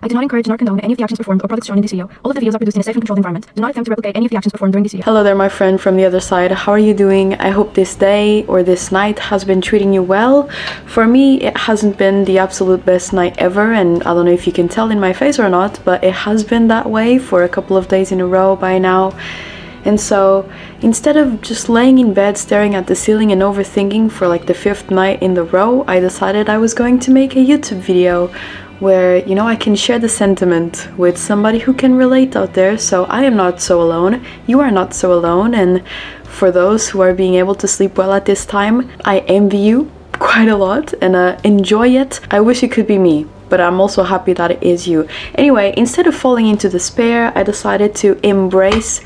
I do not encourage nor condone any of the actions performed or products shown in this video. All of the videos are produced in a safe and controlled environment. Do not attempt to replicate any of the actions performed during this video. Hello there, my friend from the other side. How are you doing? I hope this day or this night has been treating you well. For me, it hasn't been the absolute best night ever, and I don't know if you can tell in my face or not, but it has been that way for a couple of days in a row by now. And so instead of just laying in bed staring at the ceiling and overthinking for like the 5th night in the row, I decided I was going to make a YouTube video where, you know, I can share the sentiment with somebody who can relate out there. So I am not so alone, you are not so alone, and for those who are being able to sleep well at this time, I envy you quite a lot and enjoy it. I wish it could be me, but I'm also happy that it is you. Anyway, instead of falling into despair, I decided to embrace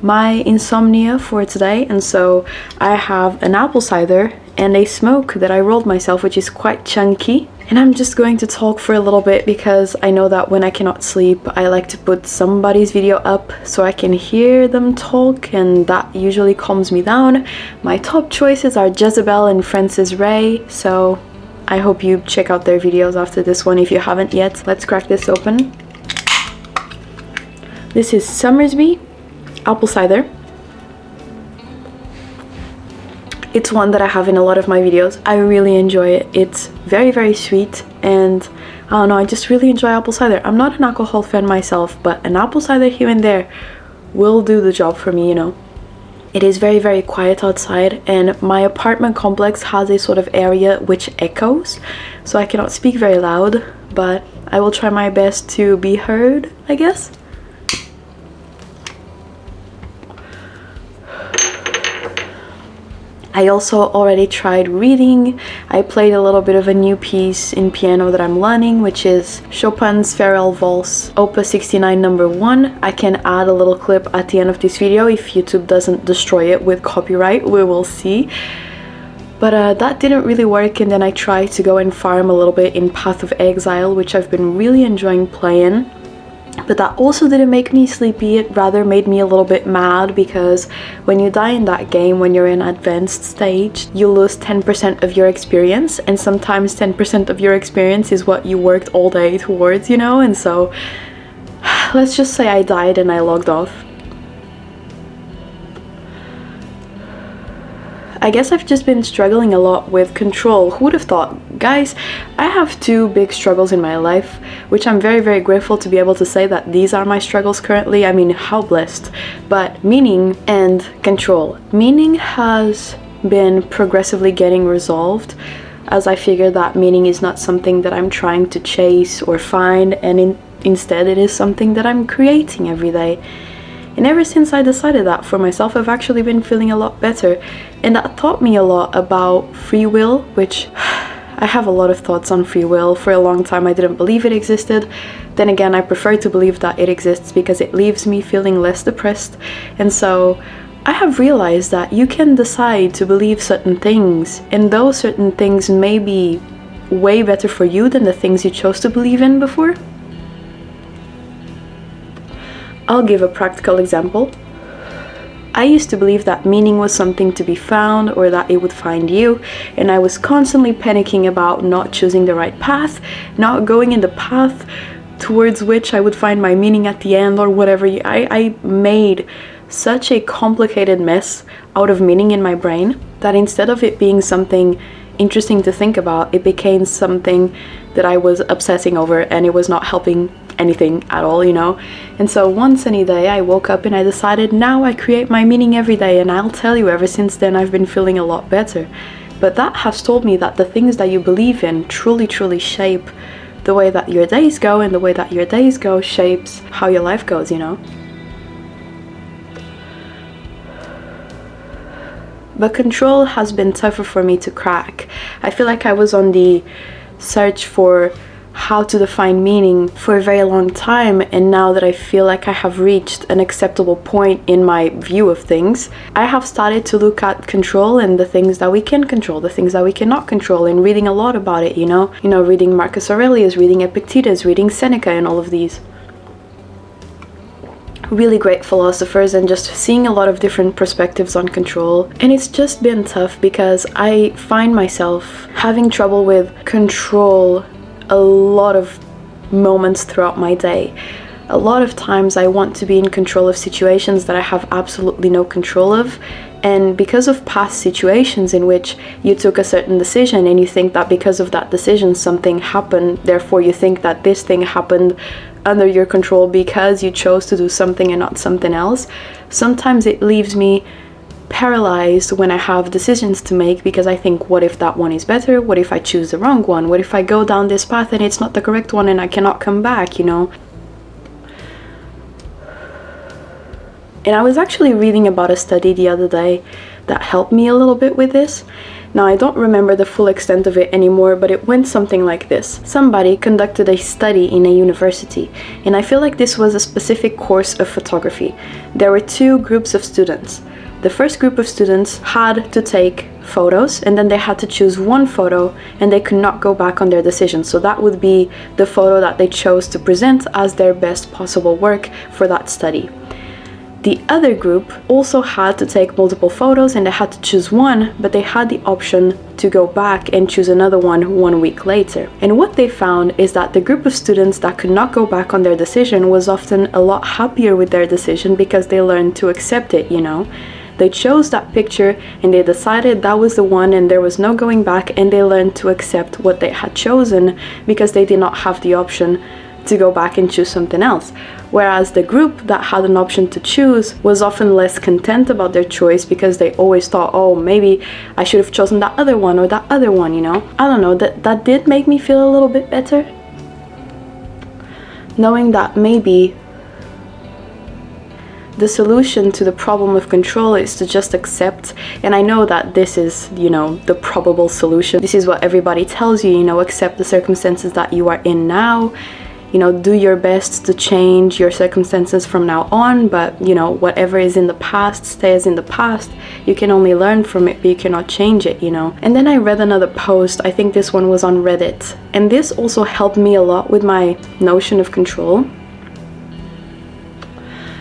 my insomnia for today, and so I have an apple cider and a smoke that I rolled myself, which is quite chunky, and I'm just going to talk for a little bit because I know that when I cannot sleep I like to put somebody's video up so I can hear them talk, and that usually calms me down. My top choices are Jezebel and Francis Ray, so I hope you check out their videos after this one if you haven't yet. Let's crack this open. This is Summersby apple cider. It's one that I have in a lot of my videos. I really enjoy it. It's very, very sweet, and I don't know, I just really enjoy apple cider. I'm not an alcohol fan myself, but an apple cider here and there will do the job for me, you know. It is very, very quiet outside, and my apartment complex has a sort of area which echoes, so I cannot speak very loud, but I will try my best to be heard, I guess. I also already tried reading. I played a little bit of a new piece in piano that I'm learning, which is Chopin's Farewell Valse, Opus 69 number 1. I can add a little clip at the end of this video if YouTube doesn't destroy it with copyright, we will see. But that didn't really work, and then I tried to go and farm a little bit in Path of Exile, which I've been really enjoying playing. But that also didn't make me sleepy, it rather made me a little bit mad, because when you die in that game, when you're in advanced stage, you lose 10% of your experience, and sometimes 10% of your experience is what you worked all day towards, you know, and so let's just say I died and I logged off. I guess I've just been struggling a lot with control. Who would have thought? Guys, I have 2 big struggles in my life, which I'm very, very grateful to be able to say that these are my struggles currently. I mean, how blessed. But meaning and control. Meaning has been progressively getting resolved, as I figure that meaning is not something that I'm trying to chase or find, and instead it is something that I'm creating every day. And ever since I decided that for myself, I've actually been feeling a lot better. And that taught me a lot about free will, which I have a lot of thoughts on free will. For a long time I didn't believe it existed. Then again, I prefer to believe that it exists because it leaves me feeling less depressed. And so I have realized that you can decide to believe certain things, and those certain things may be way better for you than the things you chose to believe in before. I'll give a practical example. I used to believe that meaning was something to be found, or that it would find you, and I was constantly panicking about not choosing the right path, not going in the path towards which I would find my meaning at the end, or whatever. I made such a complicated mess out of meaning in my brain that instead of it being something interesting to think about, it became something that I was obsessing over, and it was not helping anything at all, you know. And so one sunny day I woke up and I decided, now I create my meaning every day, and I'll tell you, ever since then I've been feeling a lot better. But that has told me that the things that you believe in truly shape the way that your days go, and the way that your days go shapes how your life goes, you know. But control has been tougher for me to crack. I feel like I was on the search for how to define meaning for a very long time, and now that I feel like I have reached an acceptable point in my view of things, I have started to look at control and the things that we can control, the things that we cannot control, and reading a lot about it, you know, reading Marcus Aurelius, reading Epictetus, reading Seneca, and all of these really great philosophers, and just seeing a lot of different perspectives on control. And it's just been tough because I find myself having trouble with control a lot of moments throughout my day. A lot of times I want to be in control of situations that I have absolutely no control of, and because of past situations in which you took a certain decision and you think that because of that decision something happened, therefore you think that this thing happened under your control because you chose to do something and not something else, sometimes it leaves me paralyzed when I have decisions to make, because I think, what if that one is better? What if I choose the wrong one? What if I go down this path and it's not the correct one and I cannot come back, you know? And I was actually reading about a study the other day that helped me a little bit with this. Now, I don't remember the full extent of it anymore, but it went something like this. Somebody conducted a study in a university, and I feel like this was a specific course of photography. There were two groups of students. The first group of students had to take photos, and then they had to choose one photo, and they could not go back on their decision. So that would be the photo that they chose to present as their best possible work for that study. The other group also had to take multiple photos, and they had to choose one, but they had the option to go back and choose another one week later. And what they found is that the group of students that could not go back on their decision was often a lot happier with their decision because they learned to accept it, you know? They chose that picture and they decided that was the one and there was no going back, and they learned to accept what they had chosen because they did not have the option to go back and choose something else. Whereas the group that had an option to choose was often less content about their choice because they always thought, oh, maybe I should have chosen that other one or that other one, you know? I don't know, that did make me feel a little bit better. Knowing that maybe the solution to the problem of control is to just accept, and I know that this is, you know, the probable solution. This is what everybody tells you, you know, accept the circumstances that you are in now. You know, do your best to change your circumstances from now on, but, you know, whatever is in the past stays in the past. You can only learn from it, but you cannot change it, you know. And then I read another post, I think this one was on Reddit, and this also helped me a lot with my notion of control.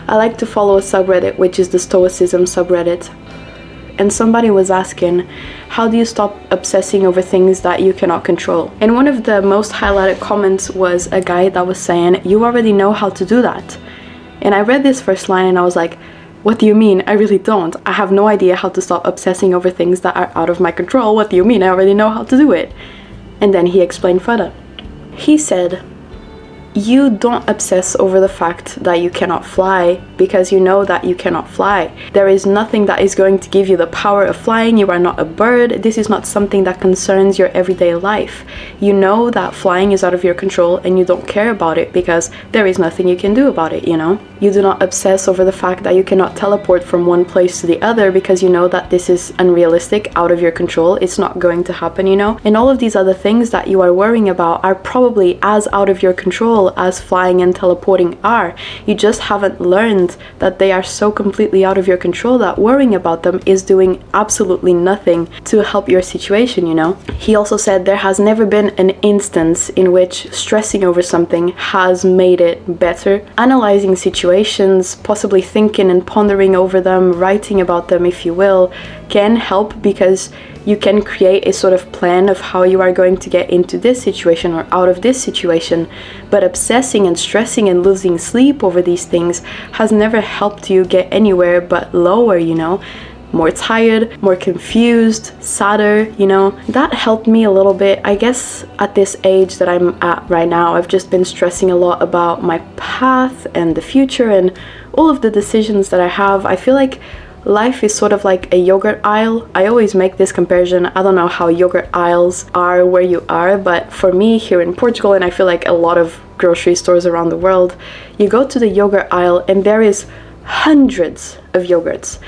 I like to follow a subreddit, which is the Stoicism subreddit. And somebody was asking, how do you stop obsessing over things that you cannot control? And one of the most highlighted comments was a guy that was saying, you already know how to do that. And I read this first line and I was like, what do you mean? I really don't. I have no idea how to stop obsessing over things that are out of my control. What do you mean? I already know how to do it. And then he explained further. He said, you don't obsess over the fact that you cannot fly because you know that you cannot fly. There is nothing that is going to give you the power of flying. You are not a bird. This is not something that concerns your everyday life. You know that flying is out of your control and you don't care about it because there is nothing you can do about it, you know? You do not obsess over the fact that you cannot teleport from one place to the other because you know that this is unrealistic, out of your control. It's not going to happen, you know? And all of these other things that you are worrying about are probably as out of your control as flying and teleporting are. You just haven't learned that they are so completely out of your control that worrying about them is doing absolutely nothing to help your situation, you know? He also said there has never been an instance in which stressing over something has made it better. Analyzing situations, possibly thinking and pondering over them, writing about them, if you will, can help because you can create a sort of plan of how you are going to get into this situation or out of this situation. But obsessing and stressing and losing sleep over these things has never helped you get anywhere but lower, you know? More tired, more confused, sadder, you know? That helped me a little bit. I guess at this age that I'm at right now, I've just been stressing a lot about my path and the future and all of the decisions that I have. I feel like life is sort of like a yogurt aisle. I always make this comparison. I don't know how yogurt aisles are where you are, but for me here in Portugal, and I feel like a lot of grocery stores around the world, you go to the yogurt aisle and there is hundreds of yogurts.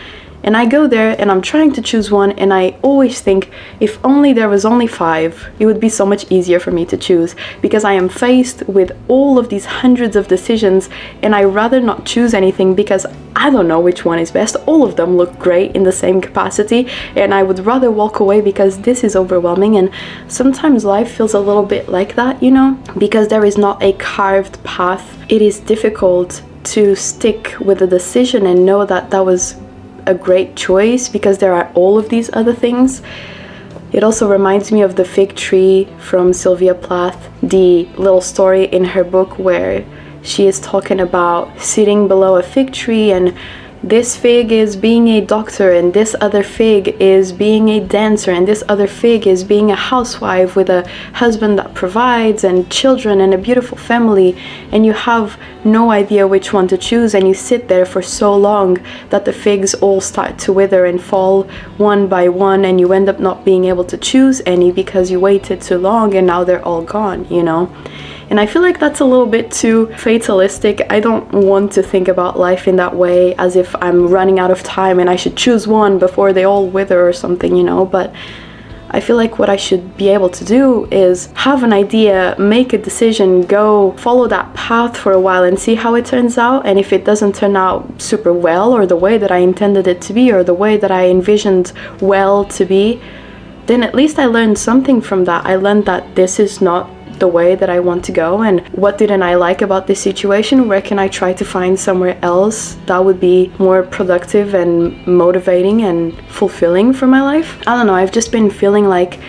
And I go there and I'm trying to choose one, and I always think if only there was only 5, it would be so much easier for me to choose, because I am faced with all of these hundreds of decisions and I rather not choose anything because I don't know which one is best. All of them look great in the same capacity and I would rather walk away because this is overwhelming. And sometimes life feels a little bit like that, you know, because there is not a carved path. It is difficult to stick with a decision and know that that was a great choice because there are all of these other things. It also reminds me of the fig tree from Sylvia Plath, the little story in her book where she is talking about sitting below a fig tree, and this fig is being a doctor, and this other fig is being a dancer, and this other fig is being a housewife with a husband that provides and children and a beautiful family, and you have no idea which one to choose, and you sit there for so long that the figs all start to wither and fall one by one, and you end up not being able to choose any because you waited too long and now they're all gone, you know? And I feel like that's a little bit too fatalistic. I don't want to think about life in that way, as if I'm running out of time and I should choose one before they all wither or something, you know? But I feel like what I should be able to do is have an idea, make a decision, go follow that path for a while and see how it turns out. And if it doesn't turn out super well, or the way that I intended it to be, or the way that I envisioned well to be, then at least I learned something from that. I learned that this is not the way that I want to go, and what didn't I like about this situation? Where can I try to find somewhere else that would be more productive and motivating and fulfilling for my life? I don't know, I've just been feeling like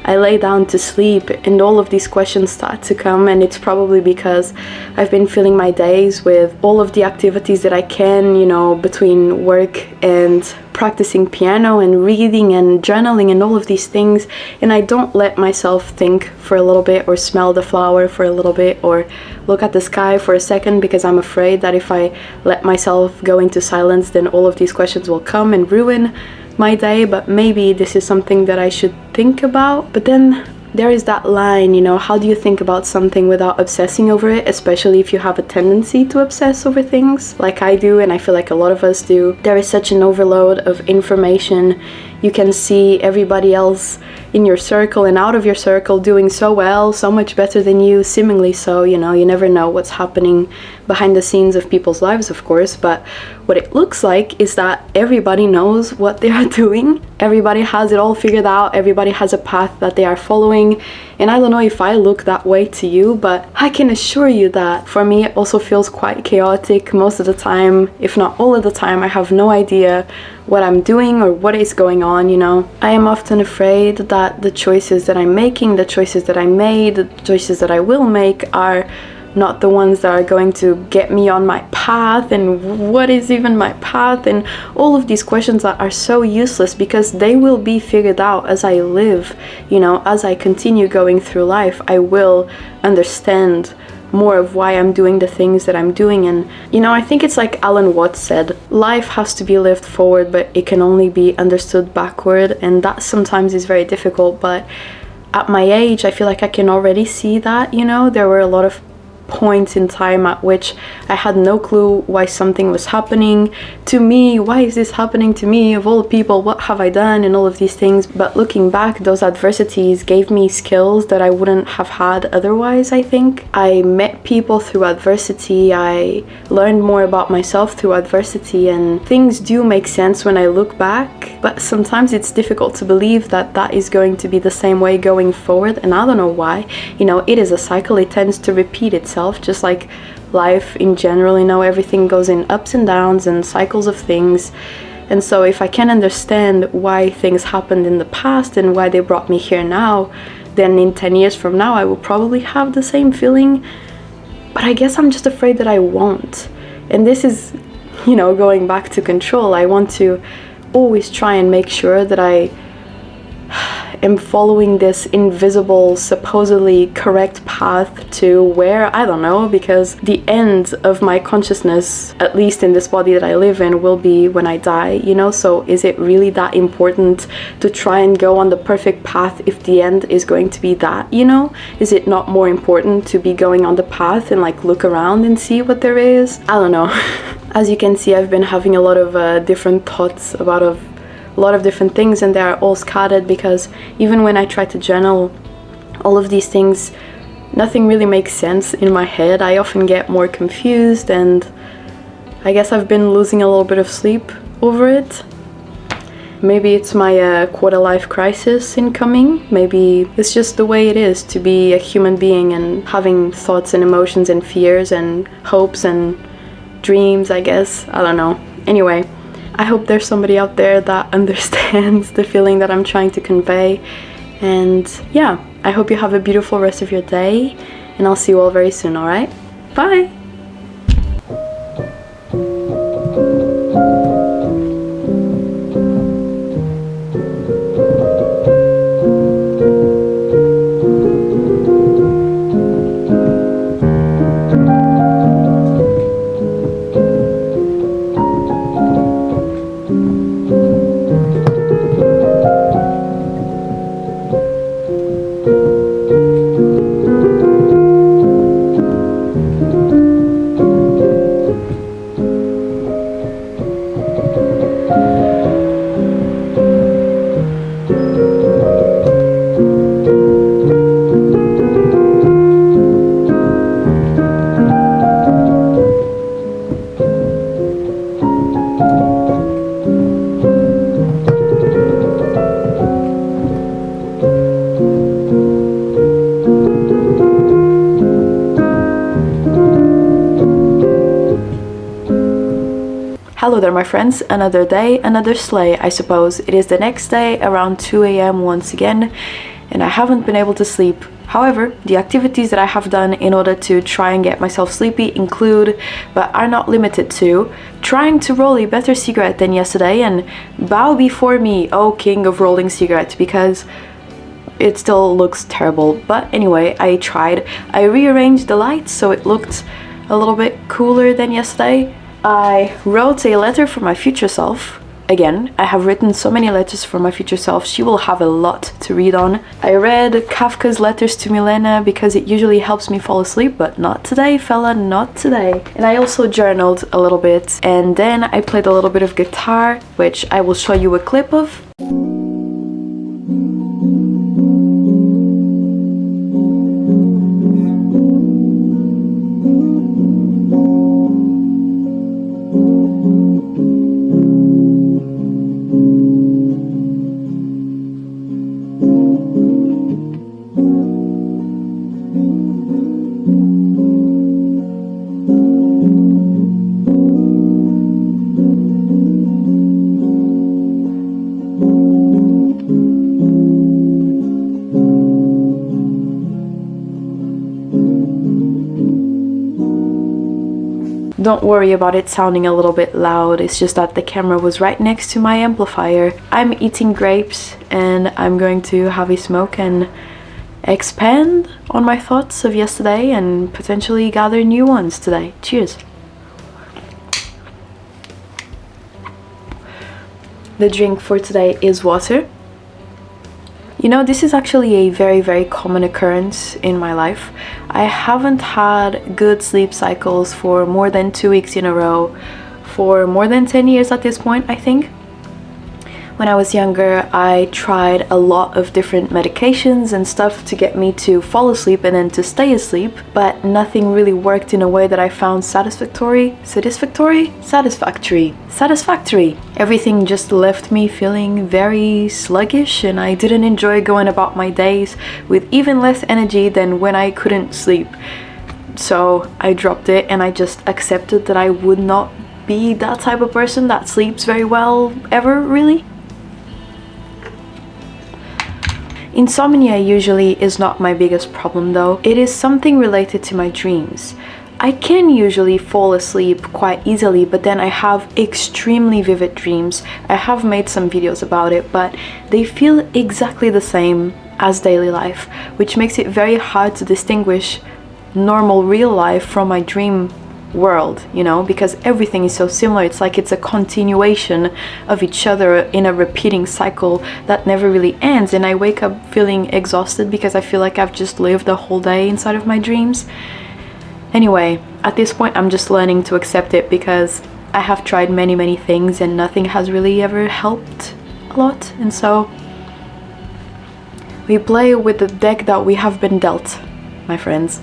I lay down to sleep and all of these questions start to come, and it's probably because I've been filling my days with all of the activities that I can, you know, between work and practicing piano and reading and journaling and all of these things, and I don't let myself think for a little bit or smell the flower for a little bit or look at the sky for a second, because I'm afraid that if I let myself go into silence, then all of these questions will come and ruin my day. But maybe this is something that I should think about. But then there is that line, you know, how do you think about something without obsessing over it, especially if you have a tendency to obsess over things like I do, and I feel like a lot of us do. There is such an overload of information. You can see everybody else in your circle and out of your circle doing so well, so much better than you, seemingly so, you know, you never know what's happening behind the scenes of people's lives, of course, but what it looks like is that everybody knows what they are doing. Everybody has it all figured out. Everybody has a path that they are following. And I don't know if I look that way to you, but I can assure you that for me it also feels quite chaotic most of the time, if not all of the time. I have no idea what I'm doing or what is going on, you know. I am often afraid that the choices that I'm making, the choices that I made, the choices that I will make are not the ones that are going to get me on my path, and what is even my path, and all of these questions that are so useless because they will be figured out as I live, you know. As I continue going through life, I will understand more of why I'm doing the things that I'm doing. And you know, I think it's like Alan Watts said, life has to be lived forward, but it can only be understood backward, and that sometimes is very difficult. But at my age, I feel like I can already see that, you know. There were a lot of points in time at which I had no clue why something was happening to me. Why is this happening to me, of all people? What have I done? And all of these things. But looking back, those adversities gave me skills that I wouldn't have had otherwise, I think. I met people through adversity. I learned more about myself through adversity, and things do make sense when I look back. But sometimes it's difficult to believe that that is going to be the same way going forward, and I don't know why. You know, it is a cycle. It tends to repeat itself, just like life in general, you know. Everything goes in ups and downs and cycles of things. And so if I can understand why things happened in the past and why they brought me here now, then in 10 years from now I will probably have the same feeling. But I guess I'm just afraid that I won't. And this is, you know, going back to control. I want to always try and make sure that I am following this invisible, supposedly correct path to where, I don't know, because the end of my consciousness, at least in this body that I live in, will be when I die, you know. So is it really that important to try and go on the perfect path if the end is going to be that, you know? Is it not more important to be going on the path and like look around and see what there is? I don't know. As you can see, I've been having a lot of different thoughts about a lot of different things, and they are all scattered because even when I try to journal all of these things, nothing really makes sense in my head. I often get more confused, and I guess I've been losing a little bit of sleep over it. Maybe it's my quarter-life crisis incoming. Maybe it's just the way it is to be a human being and having thoughts and emotions and fears and hopes and dreams, I guess. I don't know. Anyway, I hope there's somebody out there that understands the feeling that I'm trying to convey. And yeah, I hope you have a beautiful rest of your day, and I'll see you all very soon, alright? Bye! Hello there my friends, another day, another sleigh I suppose. It is the next day around 2 a.m. once again, and I haven't been able to sleep. However, the activities that I have done in order to try and get myself sleepy include, but are not limited to, trying to roll a better cigarette than yesterday, and bow before me, oh king of rolling cigarettes, because it still looks terrible. But anyway, I tried. I rearranged the lights so it looked a little bit cooler than yesterday. I wrote a letter for my future self. Again, I have written so many letters for my future self, she will have a lot to read on. I read Kafka's letters to Milena because it usually helps me fall asleep, but not today, fella, not today. And I also journaled a little bit, and then I played a little bit of guitar, which I will show you a clip of. Don't worry about it sounding a little bit loud, it's just that the camera was right next to my amplifier. I'm eating grapes and I'm going to have a smoke and expand on my thoughts of yesterday and potentially gather new ones today. Cheers! The drink for today is water. You know, this is actually a very common occurrence in my life. I haven't had good sleep cycles for more than 2 weeks in a row for more than 10 years at this point, I think. When I was younger, I tried a lot of different medications and stuff to get me to fall asleep and then to stay asleep, but nothing really worked in a way that I found satisfactory. Everything just left me feeling very sluggish, and I didn't enjoy going about my days with even less energy than when I couldn't sleep. So I dropped it and I just accepted that I would not be that type of person that sleeps very well ever, really. Insomnia usually is not my biggest problem though. It is something related to my dreams. I can usually fall asleep quite easily, but then I have extremely vivid dreams. I have made some videos about it, but they feel exactly the same as daily life, which makes it very hard to distinguish normal real life from my dream world, you know, because everything is so similar. It's like it's a continuation of each other in a repeating cycle that never really ends, and I wake up feeling exhausted because I feel like I've just lived the whole day inside of my dreams. Anyway, at this point I'm just learning to accept it because I have tried many things and nothing has really ever helped a lot, and so we play with the deck that we have been dealt, my friends.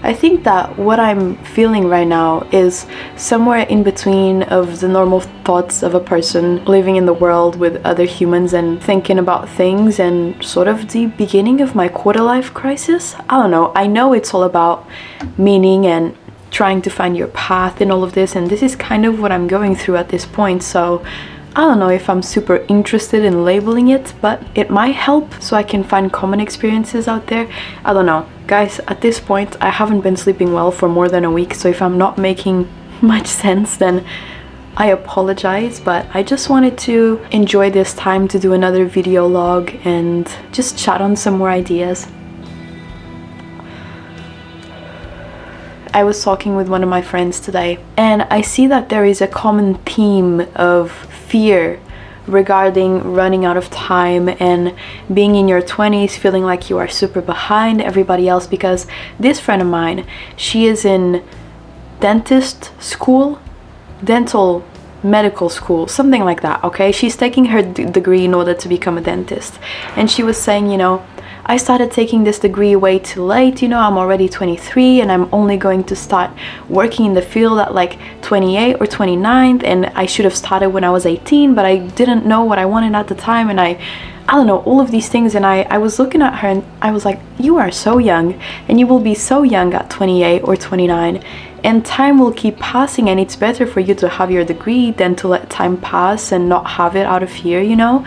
I think that what I'm feeling right now is somewhere in between of the normal thoughts of a person living in the world with other humans and thinking about things, and sort of the beginning of my quarter life crisis. I don't know, I know it's all about meaning and trying to find your path in all of this, and this is kind of what I'm going through at this point. So I don't know if I'm super interested in labeling it, but it might help so I can find common experiences out there. I don't know. Guys, at this point, I haven't been sleeping well for more than a week, so if I'm not making much sense, then I apologize, but I just wanted to enjoy this time to do another video log and just chat on some more ideas. I was talking with one of my friends today, and I see that there is a common theme of fear regarding running out of time and being in your 20s feeling like you are super behind everybody else, because this friend of mine, she is in dentist school, dental medical school, something like that, okay? She's taking her degree in order to become a dentist, and she was saying, you know, I started taking this degree way too late, you know, I'm already 23 and I'm only going to start working in the field at like 28 or 29, and I should have started when I was 18, but I didn't know what I wanted at the time, and I don't know, all of these things. And I was looking at her and I was like, you are so young, and you will be so young at 28 or 29, and time will keep passing, and it's better for you to have your degree than to let time pass and not have it out of fear, you know?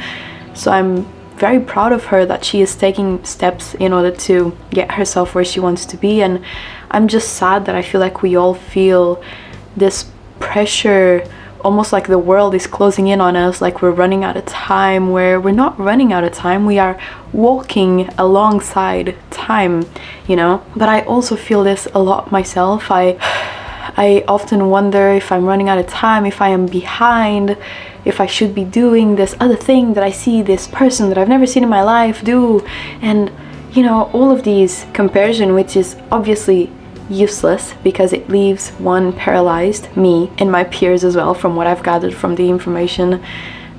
So I'm very proud of her that she is taking steps in order to get herself where she wants to be. And I'm just sad that I feel like we all feel this pressure, almost like the world is closing in on us, like we're running out of time, where we're not running out of time, we are walking alongside time, you know? But I also feel this a lot myself. I often wonder if I'm running out of time, if I am behind, if I should be doing this other thing that I see this person that I've never seen in my life do. And, you know, all of these comparison, which is obviously useless because it leaves one paralyzed, me and my peers as well, from what I've gathered from the information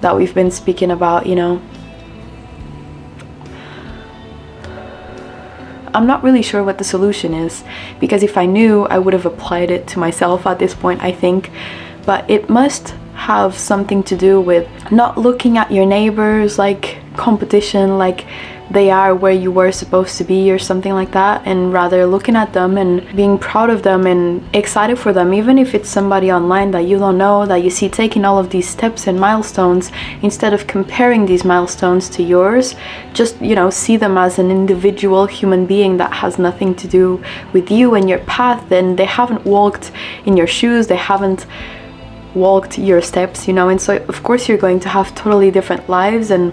that we've been speaking about, you know. I'm not really sure what the solution is, because if I knew, I would have applied it to myself at this point, I think. But it must have something to do with not looking at your neighbors like competition, like they are where you were supposed to be or something like that, and rather looking at them and being proud of them and excited for them, even if it's somebody online that you don't know, that you see taking all of these steps and milestones. Instead of comparing these milestones to yours, just, you know, see them as an individual human being that has nothing to do with you and your path. And they haven't walked in your shoes, they haven't walked your steps, you know, and so of course you're going to have totally different lives. And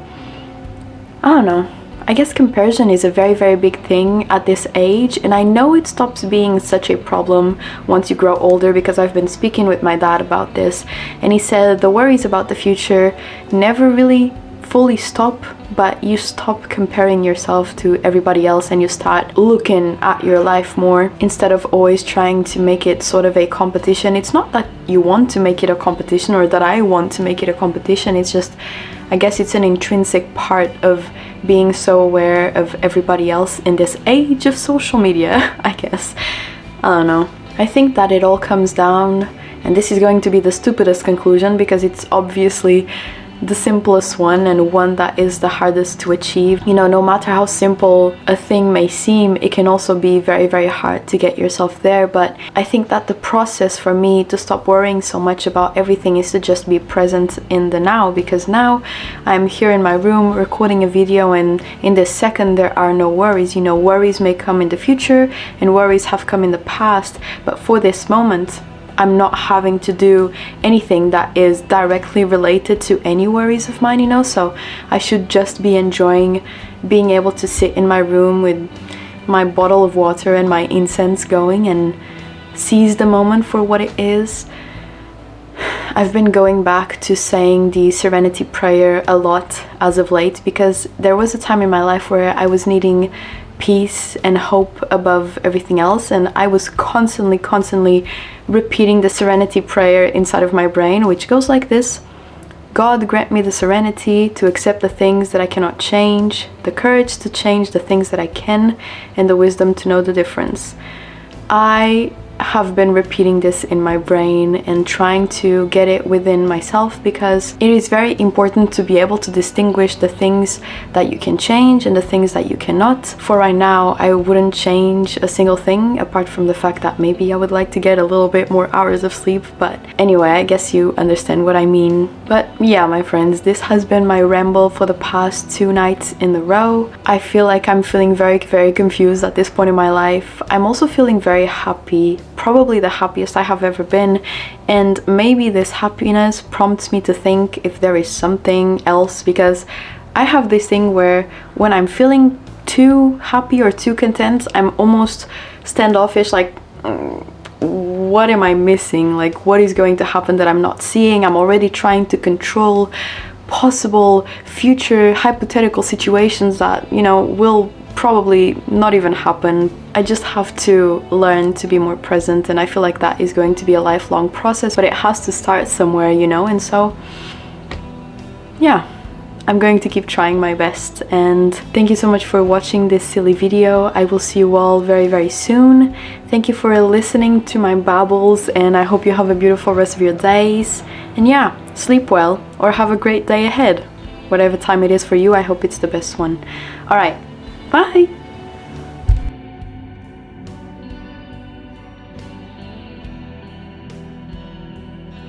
I don't know, I guess comparison is a very, very big thing at this age, and I know it stops being such a problem once you grow older, because I've been speaking with my dad about this, and he said the worries about the future never really fully stop, but you stop comparing yourself to everybody else and you start looking at your life more instead of always trying to make it sort of a competition. It's not that you want to make it a competition or that I want to make it a competition, it's just, I guess it's an intrinsic part of being so aware of everybody else in this age of social media, I guess. I don't know. I think that it all comes down, and this is going to be the stupidest conclusion because it's obviously the simplest one and one that is the hardest to achieve. You know, no matter how simple a thing may seem, it can also be very, very hard to get yourself there. But I think that the process for me to stop worrying so much about everything is to just be present in the now, because now I'm here in my room recording a video, and in this second there are no worries. You know, worries may come in the future and worries have come in the past, but for this moment I'm not having to do anything that is directly related to any worries of mine, you know, so I should just be enjoying being able to sit in my room with my bottle of water and my incense going and seize the moment for what it is. I've been going back to saying the serenity prayer a lot as of late, because there was a time in my life where I was needing peace and hope above everything else, and I was constantly repeating the serenity prayer inside of my brain, which goes like this: God, grant me the serenity to accept the things that I cannot change, the courage to change the things that I can, and the wisdom to know the difference. I have been repeating this in my brain and trying to get it within myself, because it is very important to be able to distinguish the things that you can change and the things that you cannot. For right now, I wouldn't change a single thing apart from the fact that maybe I would like to get a little bit more hours of sleep. But anyway, I guess you understand what I mean. But yeah, my friends, this has been my ramble for the past 2 nights in a row. I feel like I'm feeling very, very confused at this point in my life. I'm also feeling very happy, probably the happiest I have ever been, and maybe this happiness prompts me to think if there is something else, because I have this thing where when I'm feeling too happy or too content, I'm almost standoffish, like what am I missing? Like, what is going to happen that I'm not seeing? I'm already trying to control possible future hypothetical situations that, you know, will probably not even happen. I just have to learn to be more present, and I feel like that is going to be a lifelong process, but it has to start somewhere, you know. And so yeah, I'm going to keep trying my best. And thank you so much for watching this silly video. I will see you all very, very soon. Thank you for listening to my babbles, and I hope you have a beautiful rest of your days. And yeah, sleep well, or have a great day ahead. Whatever time it is for you, I hope it's the best one. All right, bye!